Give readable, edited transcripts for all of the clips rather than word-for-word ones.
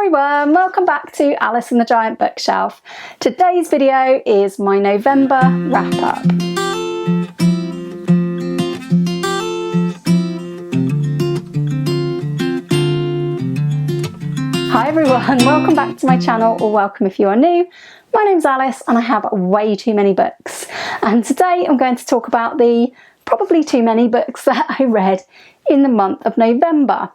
everyone, welcome back to Alice and the Giant Bookshelf. Today's video is my November wrap-up. Hi everyone, welcome back to my channel, or welcome if you are new. My name's Alice and I have way too many books. And today I'm going to talk about the probably too many books that I read in the month of November.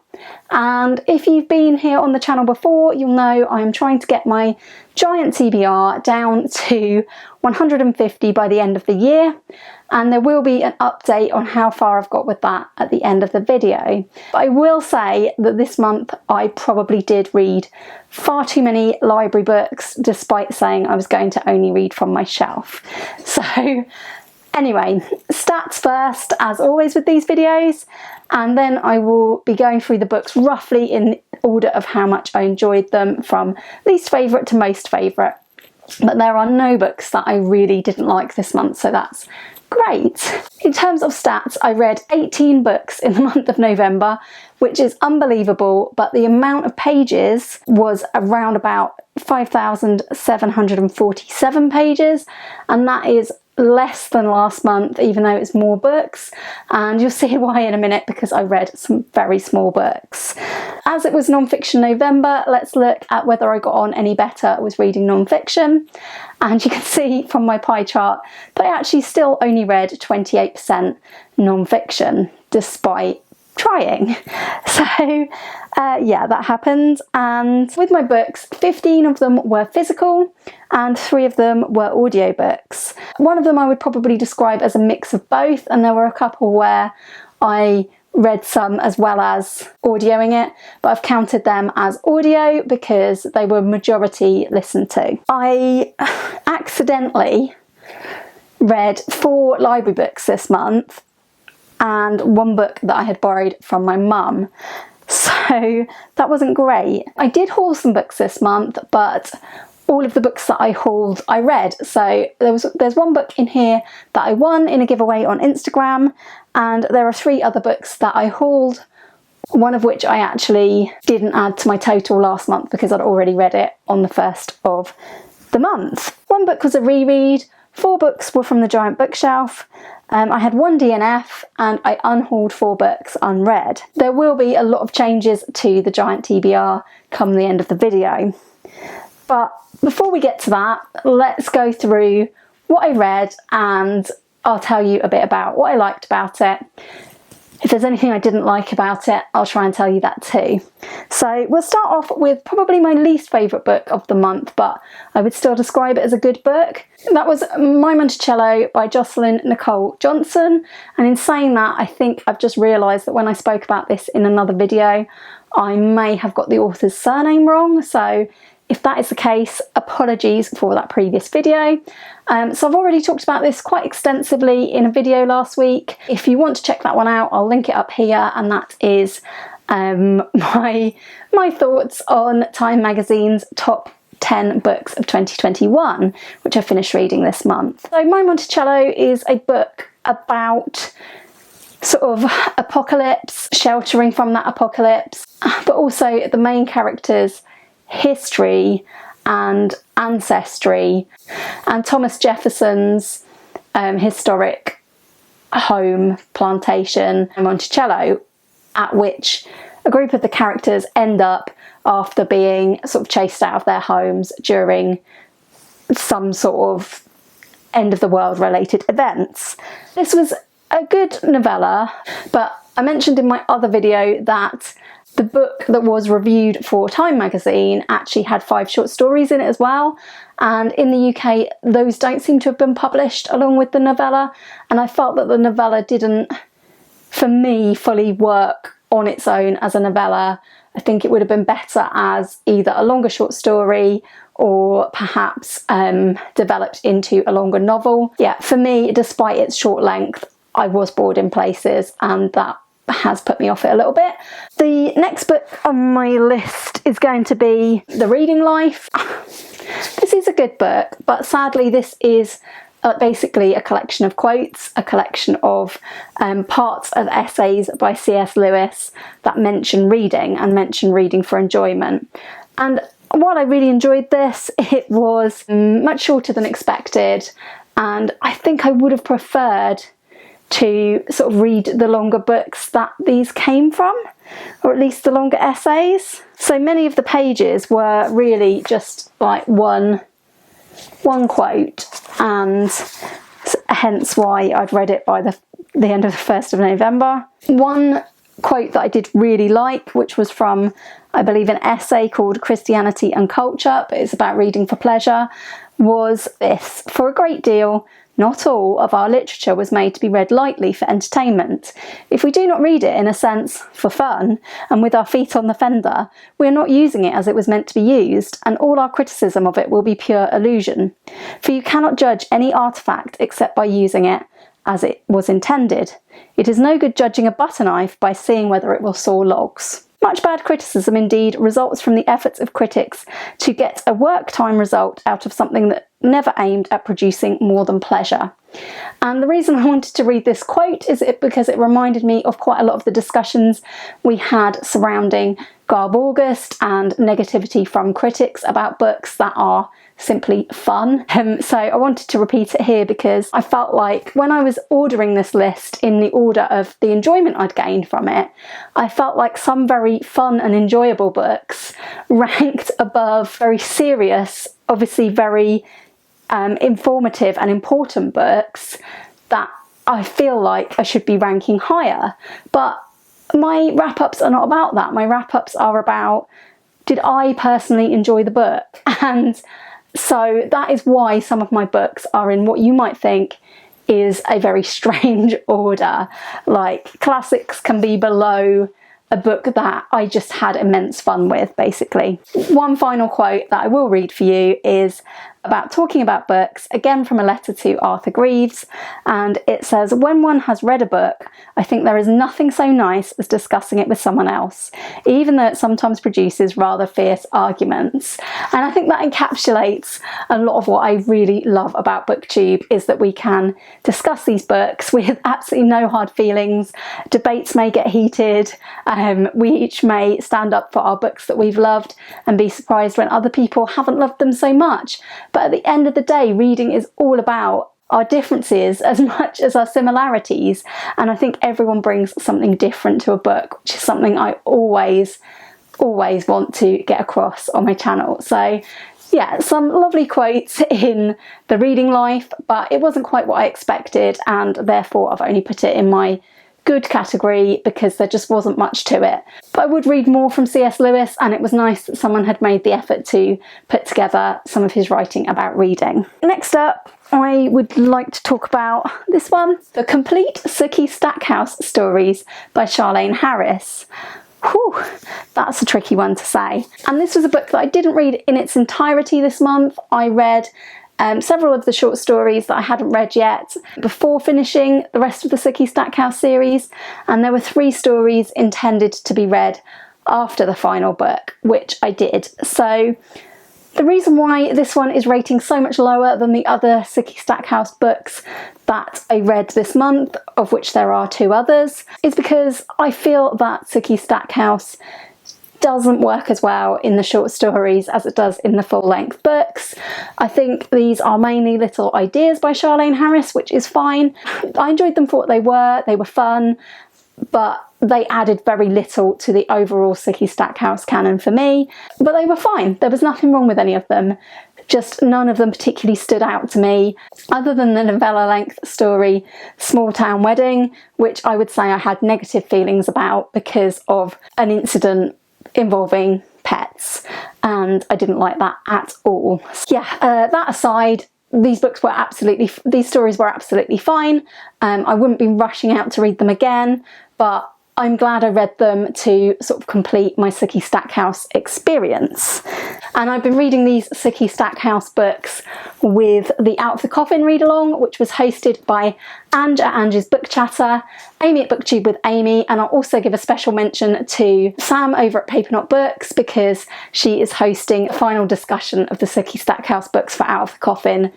And if you've been here on the channel before, you'll know I'm trying to get my giant TBR down to 150 by the end of the year, and there will be an update on how far I've got with that at the end of the video. But I will say that this month I probably did read far too many library books, despite saying I was going to only read from my shelf. So anyway, stats first, as always with these videos, and then I will be going through the books roughly in order of how much I enjoyed them, from least favourite to most favourite. But there are no books that I really didn't like this month, so that's great. In terms of stats, I read 18 books in the month of November, which is unbelievable, but the amount of pages was around about 5,747 pages, and that is less than last month, even though it's more books, and you'll see why in a minute, because I read some very small books. As it was non-fiction November, let's look at whether I got on any better with reading non-fiction, and you can see from my pie chart that I actually still only read 28% non-fiction despite trying. So yeah, that happened. And with my books, 15 of them were physical and 3 of them were audiobooks. One of them I would probably describe as a mix of both, and there were a couple where I read some as well as audioing it, but I've counted them as audio because they were majority listened to. I accidentally read 4 library books this month and 1 book that I had borrowed from my mum. So that wasn't great. I did haul some books this month, but all of the books that I hauled I read. So there's 1 book in here that I won in a giveaway on Instagram, and there are 3 other books that I hauled, one of which I actually didn't add to my total last month because I'd already read it on the 1st of the month. 1 book was a reread, 4 books were from the Giant Bookshelf. I had 1 DNF and I unhauled 4 books unread. There will be a lot of changes to the Giant TBR come the end of the video. But before we get to that, let's go through what I read and I'll tell you a bit about what I liked about it. If there's anything I didn't like about it, I'll try and tell you that too. So we'll start off with probably my least favourite book of the month, but I would still describe it as a good book. That was My Monticello by Jocelyn, Nicole, Johnson. And in saying that, I think I've just realised that when I spoke about this in another video, I may have got the author's surname wrong. So if that is the case, apologies for that previous video. So I've already talked about this quite extensively in a video last week. If you want to check that one out, I'll link it up here, and that is my thoughts on Time Magazine's top 10 books of 2021, which I finished reading this month. So My Monticello is a book about sort of apocalypse, sheltering from that apocalypse, but also the main character's history and ancestry, and Thomas Jefferson's historic home plantation in Monticello, at which a group of the characters end up after being sort of chased out of their homes during some sort of end of the world related events. This was a good novella, but I mentioned in my other video that the book that was reviewed for Time Magazine actually had 5 short stories in it as well, and in the UK those don't seem to have been published along with the novella, and I felt that the novella didn't, for me, fully work on its own as a novella. I think it would have been better as either a longer short story or perhaps developed into a longer novel. Yeah, for me, despite its short length, I was bored in places, and that has put me off it a little bit. The next book on my list is going to be The Reading Life. This is a good book, but sadly this is basically a collection of quotes, a collection of parts of essays by C.S. Lewis that mention reading and mention reading for enjoyment. And while I really enjoyed this, it was much shorter than expected, and I think I would have preferred to sort of read the longer books that these came from, or at least the longer essays. So many of the pages were really just like one quote, and hence why I'd read it by the end of the 1st of November. One quote that I did really like, which was from, I believe, an essay called Christianity and Culture, but it's about reading for pleasure, was this: "For a great deal, not all of our literature was made to be read lightly for entertainment. If we do not read it in a sense for fun and with our feet on the fender, we are not using it as it was meant to be used, and all our criticism of it will be pure illusion. For you cannot judge any artifact except by using it as it was intended. It is no good judging a butter knife by seeing whether it will saw logs." Much bad criticism indeed results from the efforts of critics to get a work time result out of something that never aimed at producing more than pleasure. And the reason I wanted to read this quote is because it reminded me of quite a lot of the discussions we had surrounding Garb August and negativity from critics about books that are simply fun. So I wanted to repeat it here because I felt like when I was ordering this list in the order of the enjoyment I'd gained from it, I felt like some very fun and enjoyable books ranked above very serious, obviously very informative and important books that I feel like I should be ranking higher. But my wrap-ups are not about that. My wrap-ups are about, did I personally enjoy the book? And so that is why some of my books are in what you might think is a very strange order. Like, classics can be below a book that I just had immense fun with, basically. One final quote that I will read for you is about talking about books, again from a letter to Arthur Greaves, and it says, "When one has read a book, I think there is nothing so nice as discussing it with someone else, even though it sometimes produces rather fierce arguments." And I think that encapsulates a lot of what I really love about BookTube, is that we can discuss these books with absolutely no hard feelings. Debates may get heated, we each may stand up for our books that we've loved and be surprised when other people haven't loved them so much. But at the end of the day, reading is all about our differences as much as our similarities, and I think everyone brings something different to a book, which is something I always want to get across on my channel. So yeah, some lovely quotes in the reading life, but it wasn't quite what I expected, and therefore I've only put it in my good category because there just wasn't much to it. But I would read more from C.S. Lewis, and it was nice that someone had made the effort to put together some of his writing about reading. Next up, I would like to talk about this one, The Complete Sookie Stackhouse Stories by Charlaine Harris. Whew, that's a tricky one to say. And this was a book that I didn't read in its entirety this month. I read several of the short stories that I hadn't read yet before finishing the rest of the Sookie Stackhouse series, and there were 3 stories intended to be read after the final book, which I did. So the reason why this one is rating so much lower than the other Sookie Stackhouse books that I read this month, of which there are 2 others, is because I feel that Sookie Stackhouse doesn't work as well in the short stories as it does in the full-length books. I think these are mainly little ideas by Charlaine Harris, which is fine. I enjoyed them for what they were fun, but they added very little to the overall Sookie Stackhouse canon for me, but they were fine. There was nothing wrong with any of them, just none of them particularly stood out to me, other than the novella-length story Small Town Wedding, which I would say I had negative feelings about because of an incident involving pets, and I didn't like that at all. Yeah, that aside, these stories were absolutely fine. I wouldn't be rushing out to read them again, but I'm glad I read them to sort of complete my Sookie Stackhouse experience. And I've been reading these Sookie Stackhouse books with the Out of the Coffin read-along, which was hosted by Ange at Ange's Book Chatter, Amy at BookTube with Amy, and I'll also give a special mention to Sam over at Paper Not Books because she is hosting a final discussion of the Sookie Stackhouse books for Out of the Coffin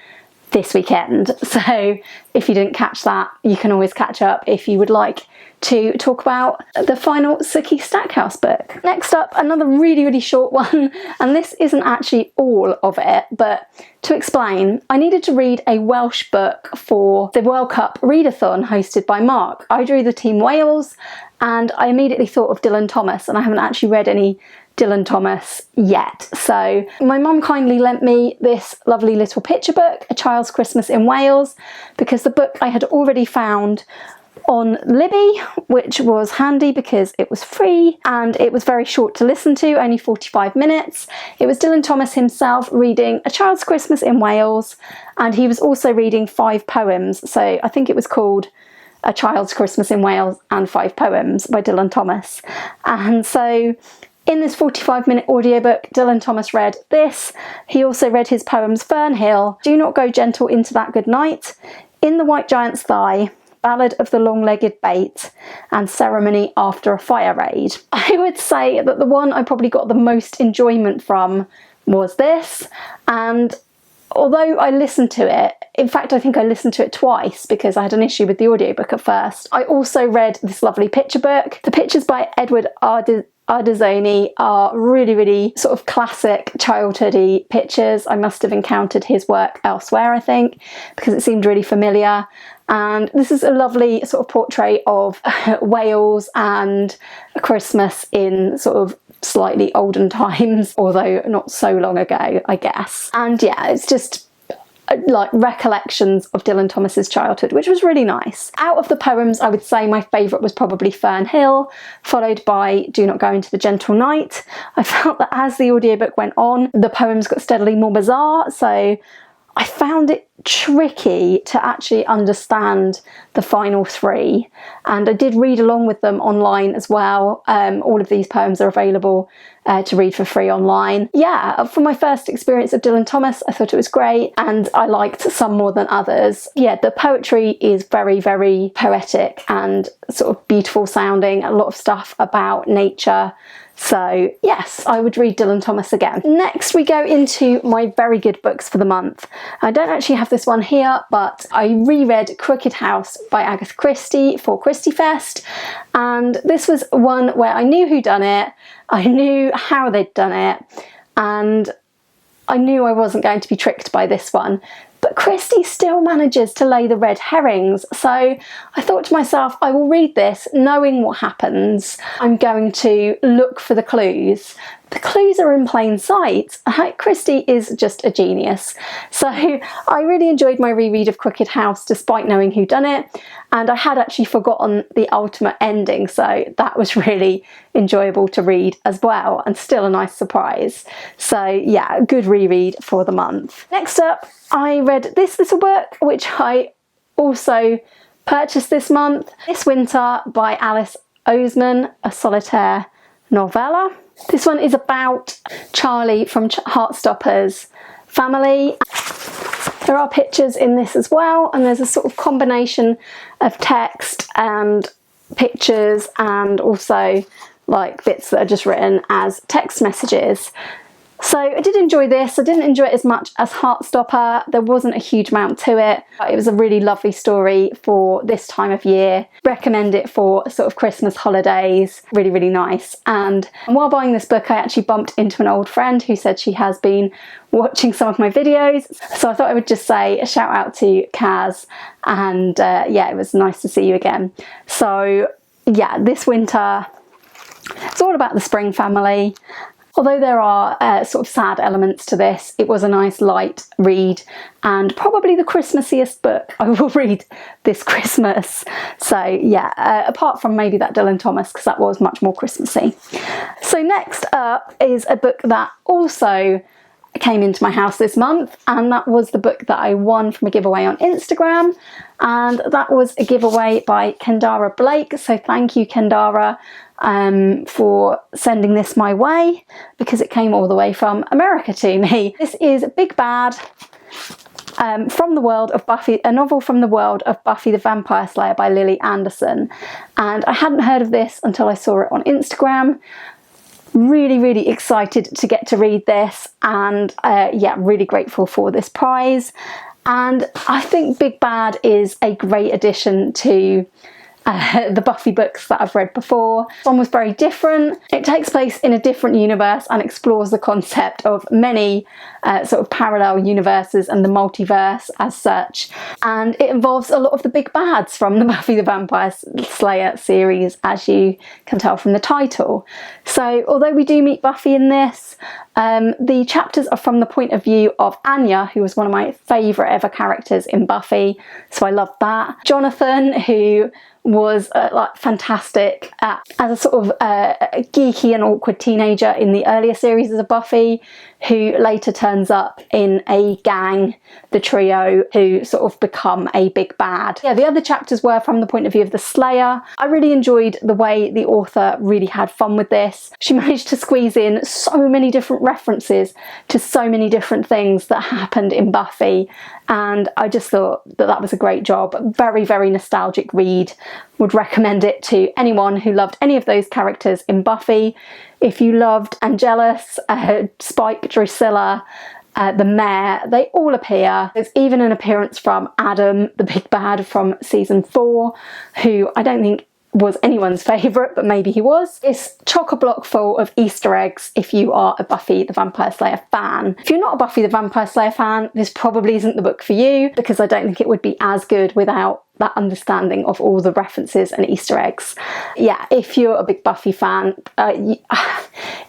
this weekend. So if you didn't catch that, you can always catch up if you would like to talk about the final Sookie Stackhouse book. Next up, another really short one, and this isn't actually all of it, but to explain, I needed to read a Welsh book for the World Cup Readathon hosted by Mark. I drew the Team Wales, and I immediately thought of Dylan Thomas, and I haven't actually read any Dylan Thomas yet. So my mum kindly lent me this lovely little picture book, A Child's Christmas in Wales, because the book I had already found on Libby, which was handy because it was free and it was very short to listen to, only 45 minutes. It was Dylan Thomas himself reading A Child's Christmas in Wales, and he was also reading 5 poems. So I think it was called A Child's Christmas in Wales and 5 Poems by Dylan Thomas. And so in this 45-minute audiobook, Dylan Thomas read this. He also read his poems Fern Hill, Do Not Go Gentle Into That Good Night, In the White Giant's Thigh, Ballad of the Long-Legged Bait, and Ceremony After a Fire Raid. I would say that the one I probably got the most enjoyment from was this, and although I listened to it, in fact I think I listened to it twice because I had an issue with the audiobook at first, I also read this lovely picture book. The pictures by Edward Ardizoni are really sort of classic childhoody pictures. I must have encountered his work elsewhere, I think, because it seemed really familiar. And this is a lovely sort of portrait of Wales and Christmas in sort of slightly olden times, although not so long ago, I guess. And yeah, it's just like recollections of Dylan Thomas's childhood, which was really nice. Out of the poems, I would say my favourite was probably Fern Hill, followed by Do Not Go Into the Gentle Night. I felt that as the audiobook went on, the poems got steadily more bizarre, so I found it tricky to actually understand the final 3, and I did read along with them online as well. All of these poems are available to read for free online. Yeah, for my first experience of Dylan Thomas, I thought it was great, and I liked some more than others. Yeah, the poetry is very poetic and sort of beautiful sounding, a lot of stuff about nature. So yes, I would read Dylan Thomas again. Next we go into my very good books for the month. I don't actually have this one here, but I reread Crooked House by Agatha Christie for Christie Fest, and this was one where I knew who'd done it, I knew how they'd done it, and I knew I wasn't going to be tricked by this one. But Christie still manages to lay the red herrings, so I thought to myself, I will read this knowing what happens. I'm going to look for the clues. The clues are in plain sight. Christie is just a genius. So I really enjoyed my reread of Crooked House despite knowing who done it, and I had actually forgotten the ultimate ending, so that was really enjoyable to read as well, and still a nice surprise. So yeah, good reread for the month. Next up, I read this little book, which I also purchased this month, This Winter by Alice Oseman, a solitaire novella. This one is about Charlie from Heartstopper's family. There are pictures in this as well, and there's a sort of combination of text and pictures, and also like bits that are just written as text messages. So I did enjoy this. I didn't enjoy it as much as Heartstopper. There wasn't a huge amount to it. It was a really lovely story for this time of year. Recommend it for sort of Christmas holidays. Really nice. And while buying this book, I actually bumped into an old friend who said she has been watching some of my videos. So I thought I would just say a shout out to Kaz, and yeah, it was nice to see you again. So yeah, This Winter, it's all about the Spring family. Although there are sort of sad elements to this, it was a nice light read, and probably the Christmassiest book I will read this Christmas. So yeah, apart from maybe that Dylan Thomas, because that was much more Christmassy. So next up is a book that also came into my house this month, and that was the book that I won from a giveaway on Instagram, and that was a giveaway by Kendara Blake. So thank you, Kendara, for sending this my way, because it came all the way from America to me. This is Big Bad from the world of Buffy, a novel from the world of Buffy the Vampire Slayer by Lily Anderson, and I hadn't heard of this until I saw it on Instagram. Really excited to get to read this, and yeah, really grateful for this prize. And I think Big Bad is a great addition to the Buffy books that I've read before. This one was very different. It takes place in a different universe and explores the concept of many sort of parallel universes and the multiverse as such. And it involves a lot of the big bads from the Buffy the Vampire Slayer series, as you can tell from the title. So although we do meet Buffy in this, the chapters are from the point of view of Anya, who was one of my favourite ever characters in Buffy, so I loved that. Jonathan, who was like fantastic as a sort of geeky and awkward teenager in the earlier series of Buffy, who later turns up in a gang, the trio, who sort of become a big bad. Yeah, the other chapters were from the point of view of the Slayer. I really enjoyed the way the author really had fun with this. She managed to squeeze in so many different references to so many different things that happened in Buffy, and I just thought that that was a great job. Very, very nostalgic read. Would recommend it to anyone who loved any of those characters in Buffy. If you loved Angelus, Spike, Drusilla, the Mayor, they all appear. There's even an appearance from Adam, the big bad from season 4, who I don't think was anyone's favourite, but maybe he was. It's chock-a-block full of Easter eggs if you are a Buffy the Vampire Slayer fan. If you're not a Buffy the Vampire Slayer fan, this probably isn't the book for you, because I don't think it would be as good without that understanding of all the references and Easter eggs. Yeah, if you're a big Buffy fan,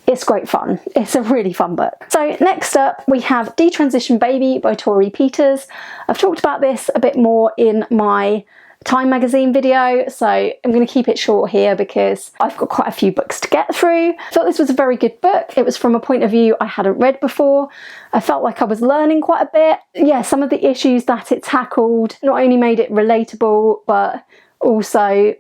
it's great fun. It's a really fun book. So next up we have Detransition Baby by Torrey Peters. I've talked about this a bit more in my Time magazine video, so I'm going to keep it short here because I've got quite a few books to get through. I thought this was a very good book. It was from a point of view I hadn't read before. I felt like I was learning quite a bit. Yeah, some of the issues that it tackled not only made it relatable, but also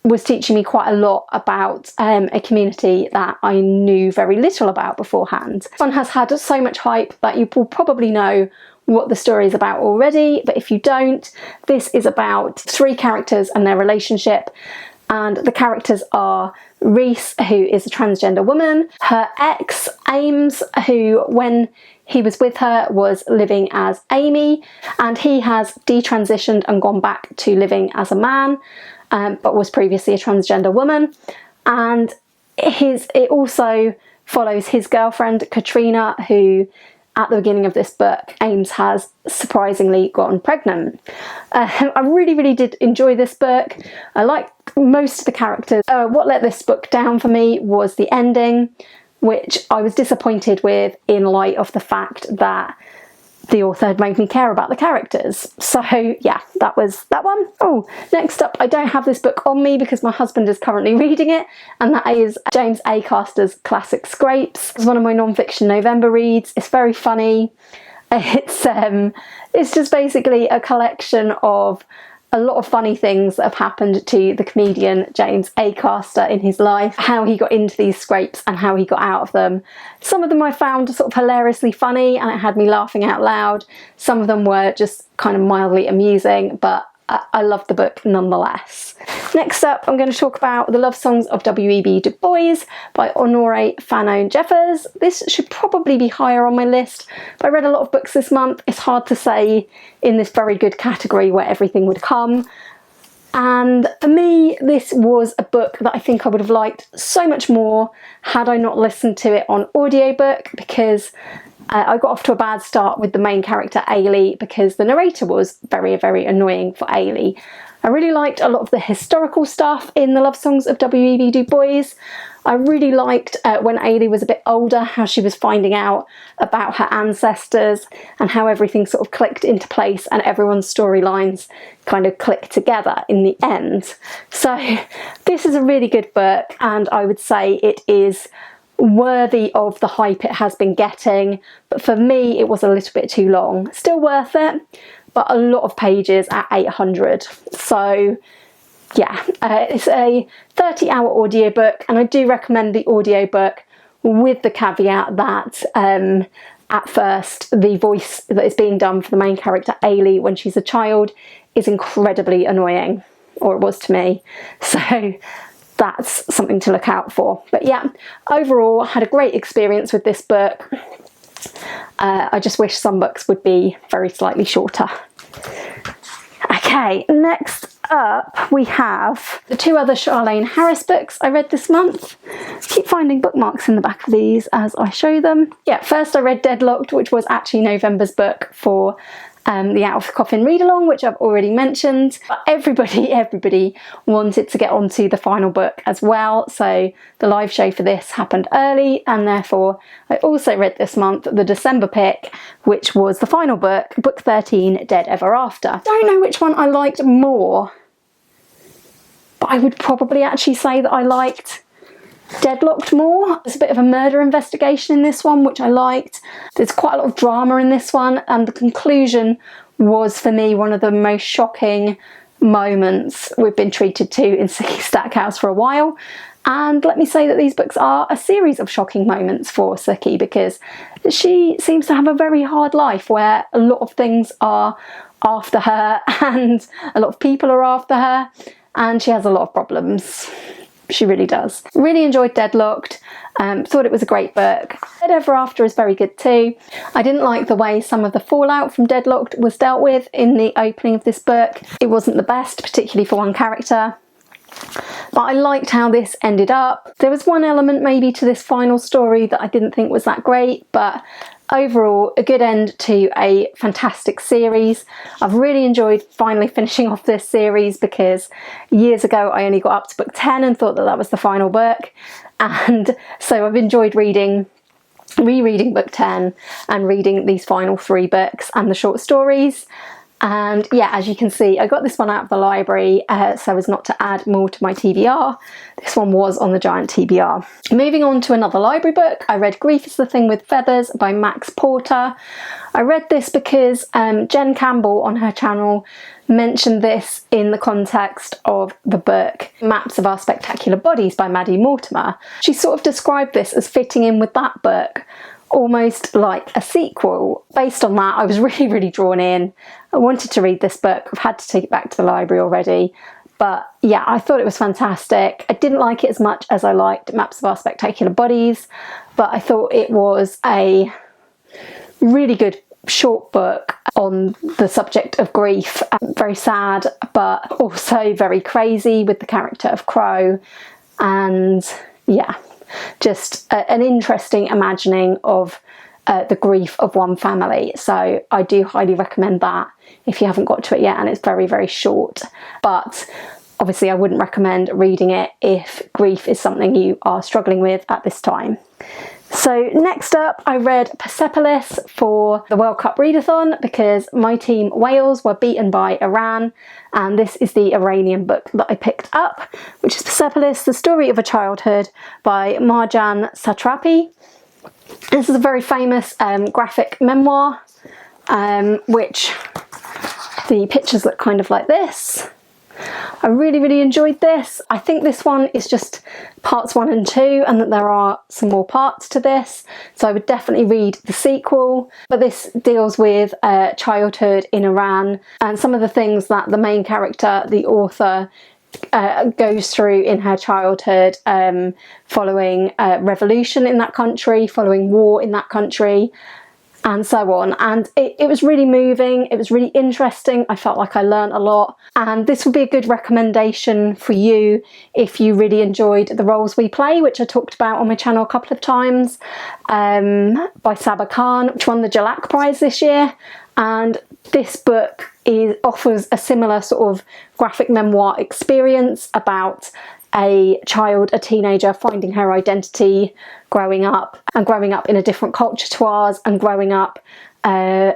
was teaching me quite a lot about a community that I knew very little about beforehand. This one has had so much hype that you will probably know what the story is about already, but if you don't, this is about 3 characters and their relationship, and the characters are Reese, who is a transgender woman, her ex Ames, who when he was with her was living as Amy, and he has detransitioned and gone back to living as a man, but was previously a transgender woman. And it also follows his girlfriend Katrina, who at the beginning of this book, Ames has surprisingly gotten pregnant. I really did enjoy this book. I liked most of the characters. What let this book down for me was the ending, which I was disappointed with in light of the fact that the author had made me care about the characters. So yeah, that was that one. Oh, next up, I don't have this book on me because my husband is currently reading it, and that is James Acaster's Classic Scrapes. It's one of my non-fiction November reads. It's very funny. It's just basically a collection of a lot of funny things that have happened to the comedian James Acaster in his life, how he got into these scrapes and how he got out of them. Some of them I found sort of hilariously funny and it had me laughing out loud. Some of them were just kind of mildly amusing, but I loved the book nonetheless. Next up, I'm going to talk about The Love Songs of W.E.B. Du Bois by Honorée Fanonne Jeffers. This should probably be higher on my list, but I read a lot of books this month. It's hard to say in this very good category where everything would come. And for me, this was a book that I think I would have liked so much more had I not listened to it on audiobook, because I got off to a bad start with the main character Ailey because the narrator was very annoying for Ailey. I really liked a lot of the historical stuff in The Love Songs of W.E.B. Du Bois. I really liked when Ailey was a bit older, how she was finding out about her ancestors and how everything sort of clicked into place and everyone's storylines kind of clicked together in the end. So this is a really good book, and I would say it is worthy of the hype it has been getting, but for me it was a little bit too long. Still worth it, but a lot of pages at 800. So yeah, it's a 30-hour audiobook, and I do recommend the audiobook with the caveat that at first the voice that is being done for the main character Ailey when she's a child is incredibly annoying, or it was to me. So that's something to look out for. But yeah, overall I had a great experience with this book. I just wish some books would be very slightly shorter. Okay, next up we have the 2 other Charlaine Harris books I read this month. Keep finding bookmarks in the back of these as I show them. Yeah, first I read Deadlocked, which was actually November's book for the Out of the Coffin read-along, which I've already mentioned. But everybody wanted to get onto the final book as well, so the live show for this happened early, and therefore I also read this month the December pick, which was the final book, book 13, Dead Ever After. Don't know which one I liked more, but I would probably actually say that I liked Deadlocked more. There's a bit of a murder investigation in this one, which I liked. There's quite a lot of drama in this one, and the conclusion was for me one of the most shocking moments we've been treated to in Sookie Stackhouse for a while. And let me say that these books are a series of shocking moments for Sookie, because she seems to have a very hard life where a lot of things are after her and a lot of people are after her, and she has a lot of problems. She really does. Really enjoyed Deadlocked. Thought it was a great book. Dead Ever After is very good too. I didn't like the way some of the fallout from Deadlocked was dealt with in the opening of this book. It wasn't the best, particularly for one character. But I liked how this ended up. There was one element maybe to this final story that I didn't think was that great, but overall a good end to a fantastic series. I've really enjoyed finally finishing off this series, because years ago I only got up to book 10 and thought that that was the final book, and so I've enjoyed rereading book 10 and reading these final 3 books and the short stories. And yeah, as you can see, I got this one out of the library so as not to add more to my TBR. This one was on the giant TBR. Moving on to another library book, I read Grief is the Thing with Feathers by Max Porter. I read this because Jen Campbell on her channel mentioned this in the context of the book Maps of Our Spectacular Bodies by Maddie Mortimer. She sort of described this as fitting in with that book, almost like a sequel. Based on that, I was really drawn in. I wanted to read this book. I've had to take it back to the library already. But yeah, I thought it was fantastic. I didn't like it as much as I liked Maps of Our Spectacular Bodies, but I thought it was a really good short book on the subject of grief. Very sad, but also very crazy with the character of Crow. And yeah, just an interesting imagining of the grief of one family. So I do highly recommend that if you haven't got to it yet, and it's very short. But obviously I wouldn't recommend reading it if grief is something you are struggling with at this time. So next up, I read Persepolis for the World Cup Readathon, because my team Wales were beaten by Iran, and this is the Iranian book that I picked up, which is Persepolis, The Story of a Childhood by Marjane Satrapi. This is a very famous graphic memoir, which the pictures look kind of like this. I really enjoyed this. I think this one is just parts 1 and 2, and that there are some more parts to this, so I would definitely read the sequel. But this deals with childhood in Iran and some of the things that the main character, the author, goes through in her childhood, following revolution in that country, following war in that country, and so on. And it was really moving, it was really interesting. I felt like I learned a lot, and this would be a good recommendation for you if you really enjoyed The Roles We Play, which I talked about on my channel a couple of times, by Sabah Khan, which won the Jalak Prize this year. And this book offers a similar sort of graphic memoir experience about a teenager finding her identity, growing up in a different culture to ours, and growing up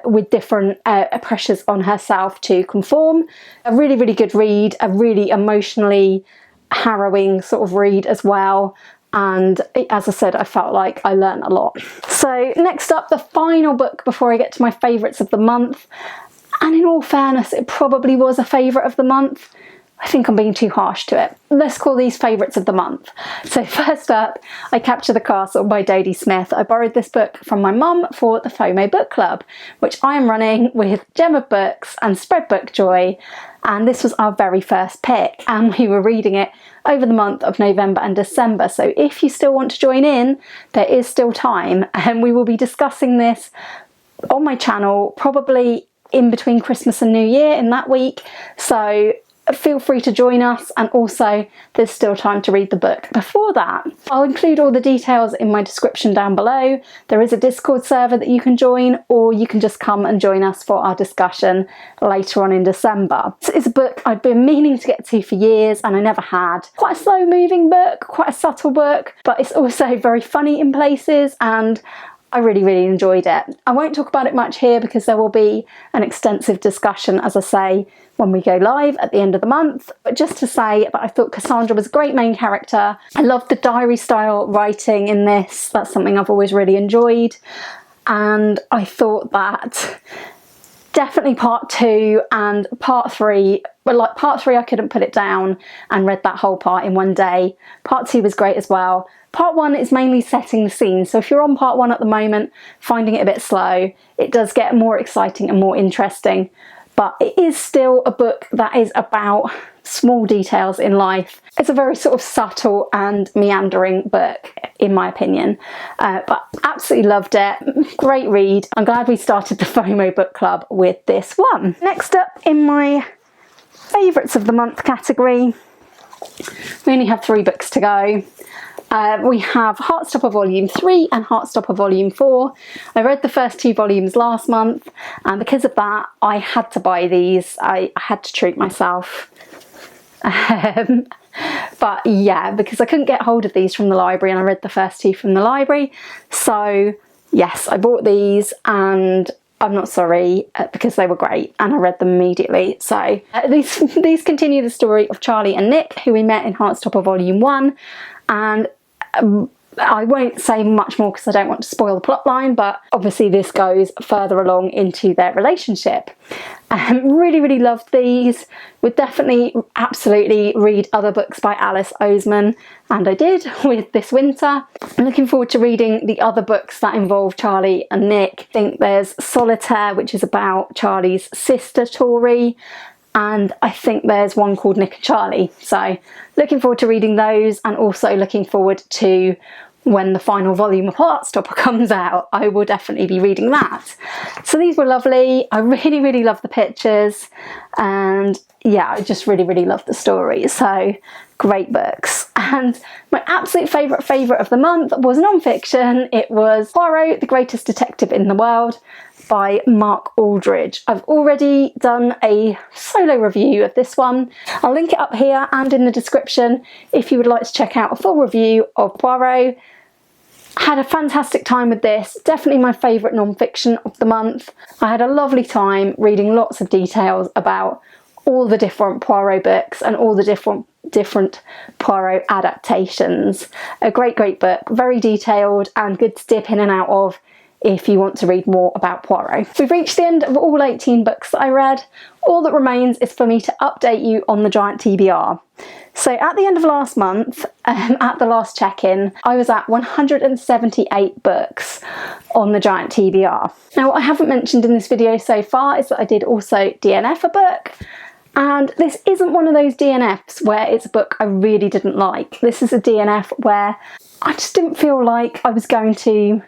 with different pressures on herself to conform. A really good read, a really emotionally harrowing sort of read as well. And as I said, I felt like I learned a lot. So next up, the final book before I get to my favourites of the month. And in all fairness, it probably was a favourite of the month. I think I'm being too harsh to it. Let's call these favourites of the month. So first up, I Capture the Castle by Dodie Smith. I borrowed this book from my mum for the FOMO book club, which I am running with Dnf Books and Spreadbook Joy. And this was our very first pick, and we were reading it over the month of November and December. So if you still want to join in, there is still time, and we will be discussing this on my channel, probably in between Christmas and New Year in that week. So feel free to join us, and also there's still time to read the book before that. I'll include all the details in my description down below. There is a Discord server that you can join, or you can just come and join us for our discussion later on in December. It's a book I'd been meaning to get to for years and I never had. Quite a slow moving book, quite a subtle book, but it's also very funny in places, and I really enjoyed it. I won't talk about it much here because there will be an extensive discussion, as I say, when we go live at the end of the month. But just to say that I thought Cassandra was a great main character. I loved the diary style writing in this. That's something I've always really enjoyed. And I thought that definitely part 2 and part 3, well, like part 3 I couldn't put it down and read that whole part in one day. Part 2 was great as well. Part 1 is mainly setting the scene, so if you're on part 1 at the moment, finding it a bit slow, it does get more exciting and more interesting. But it is still a book that is about small details in life. It's a very sort of subtle and meandering book, in my opinion. But absolutely loved it. Great read. I'm glad we started the FOMO book club with this one. Next up in my favourites of the month category, we only have 3 books to go. We have Heartstopper Volume 3 and Heartstopper Volume 4. I read the first 2 volumes last month, and because of that I had to buy these. I had to treat myself. But yeah, because I couldn't get hold of these from the library, and I read the first 2 from the library. So yes, I bought these, and I'm not sorry, because they were great and I read them immediately. So these continue the story of Charlie and Nick, who we met in Heartstopper Volume 1. And I won't say much more because I don't want to spoil the plot line, but obviously this goes further along into their relationship. Really loved these. Would definitely absolutely read other books by Alice Oseman, and I did with this winter. I'm looking forward to reading the other books that involve Charlie and Nick. I think there's Solitaire, which is about Charlie's sister Torrey, and I think there's one called Nick and Charlie. So looking forward to reading those, and also looking forward to when the final volume of Heartstopper comes out. I will definitely be reading that. So these were lovely. I really love the pictures, and yeah, I just really love the story. So great books. And my absolute favourite of the month was non-fiction. It was Poirot, the Greatest Detective in the World by Mark Aldridge. I've already done a solo review of this one. I'll link it up here and in the description if you would like to check out a full review of Poirot. Had a fantastic time with this. Definitely my favourite non-fiction of the month. I had a lovely time reading lots of details about all the different Poirot books and all the different Poirot adaptations. A great book, very detailed and good to dip in and out of if you want to read more about Poirot. We've reached the end of all 18 books that I read. All that remains is for me to update you on the giant TBR. So at the end of last month, at the last check-in, I was at 178 books on the giant TBR. Now, what I haven't mentioned in this video so far is that I did also DNF a book. And this isn't one of those DNFs where it's a book I really didn't like. This is a DNF where I just didn't feel like I was going to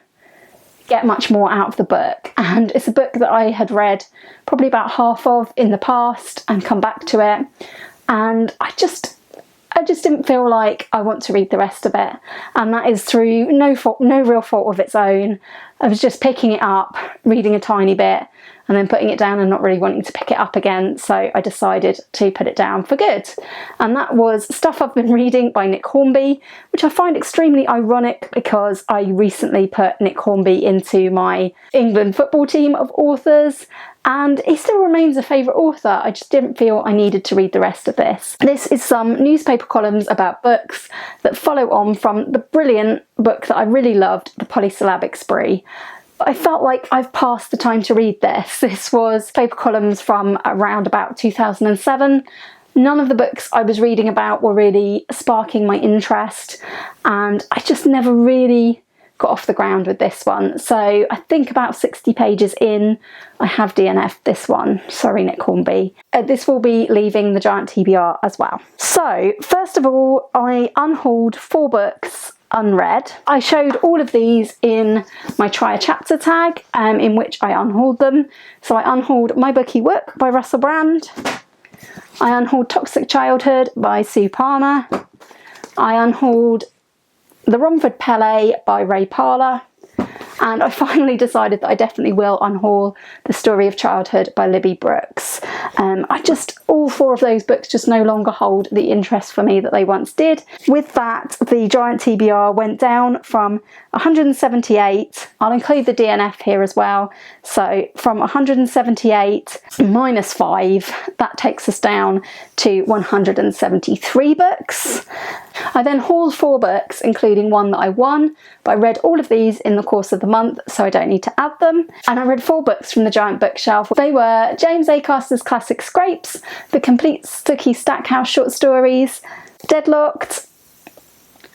get much more out of the book, and it's a book that I had read probably about half of in the past and come back to it, and I just didn't feel like I want to read the rest of it, and that is through no real fault of its own. I was just picking it up, reading a tiny bit, and then putting it down and not really wanting to pick it up again, so I decided to put it down for good. And that was Stuff I've Been Reading by Nick Hornby, which I find extremely ironic because I recently put Nick Hornby into my England football team of authors, and he still remains a favourite author. I just didn't feel I needed to read the rest of this. This is some newspaper columns about books that follow on from the brilliant book that I really loved, The Polysyllabic Spree. But I felt like I've passed the time to read this. This was paper columns from around about 2007. None of the books I was reading about were really sparking my interest, and I just never really got off the ground with this one. So I think about 60 pages in, I have DNF'd this one. Sorry, Nick Hornby. This will be leaving the giant TBR as well. So first of all, I unhauled 4 books unread. I showed all of these in my try a chapter tag in which I unhauled them. So I unhauled My Bookie Work by Russell Brand. I unhauled Toxic Childhood by Sue Palmer. I unhauled The Romford Pele by Ray Parler. And I finally decided that I definitely will unhaul The Story of Childhood by Libby Brooks. All four of those books just no longer hold the interest for me that they once did. With that, the giant TBR went down from 178, I'll include the DNF here as well, so from 178 minus 5, that takes us down to 173 books. I then hauled 4 books, including one that I won, but I read all of these in the course of the month, so I don't need to add them. And I read 4 books from the giant bookshelf. They were James Acaster's classic Scrapes, the complete Sookie Stackhouse short stories, Deadlocked,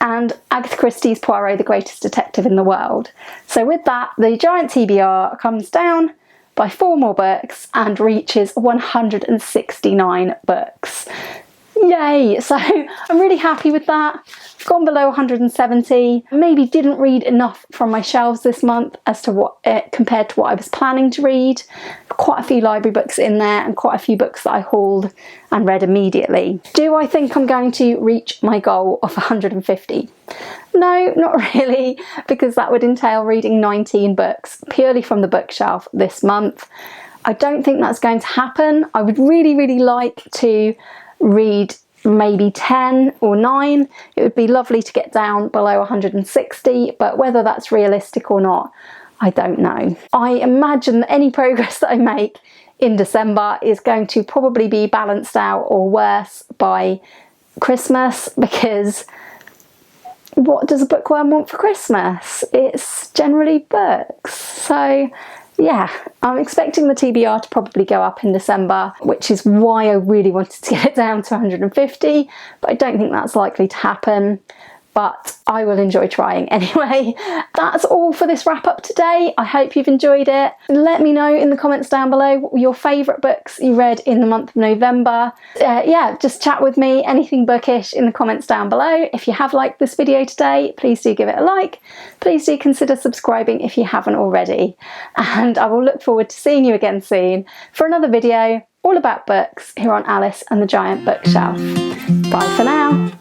and Agatha Christie's Poirot, the Greatest Detective in the World. So with that, the giant TBR comes down by 4 more books and reaches 169 books. Yay! So I'm really happy with that. I've gone below 170. Maybe didn't read enough from my shelves this month as to what compared to what I was planning to read. Quite a few library books in there and quite a few books that I hauled and read immediately. Do I think I'm going to reach my goal of 150? No, not really, because that would entail reading 19 books purely from the bookshelf this month. I don't think that's going to happen. I would really, really like to read maybe 10 or 9. It would be lovely to get down below 160, but whether that's realistic or not, I don't know. I imagine that any progress that I make in December is going to probably be balanced out or worse by Christmas, because what does a bookworm want for Christmas? It's generally books. So yeah, I'm expecting the TBR to probably go up in December, which is why I really wanted to get it down to 150, but I don't think that's likely to happen. But I will enjoy trying anyway. That's all for this wrap up today. I hope you've enjoyed it. Let me know in the comments down below what were your favourite books you read in the month of November. Yeah, just chat with me, anything bookish, in the comments down below. If you have liked this video today, please do give it a like. Please do consider subscribing if you haven't already. And I will look forward to seeing you again soon for another video all about books here on Alice and the Giant Bookshelf. Bye for now.